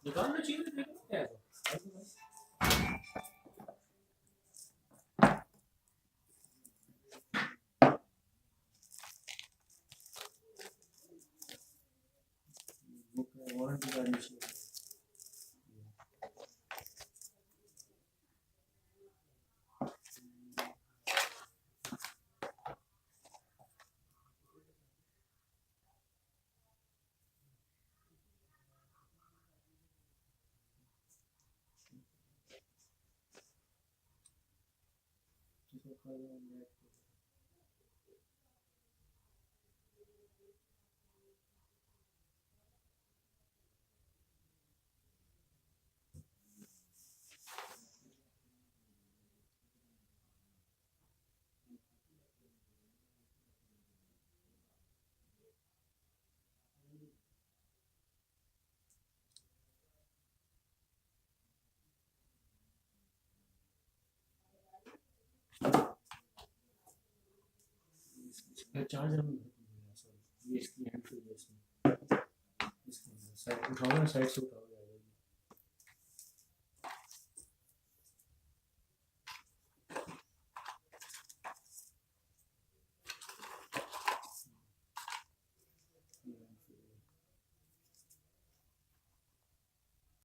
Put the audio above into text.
दुकान में चीजें देखो क्या है तो वारंटी कार्ड में चार्जर में सॉरी ये इसकी हैंड फ्री है इसमें इसका साइड उठाओ ना साइड से उठाओ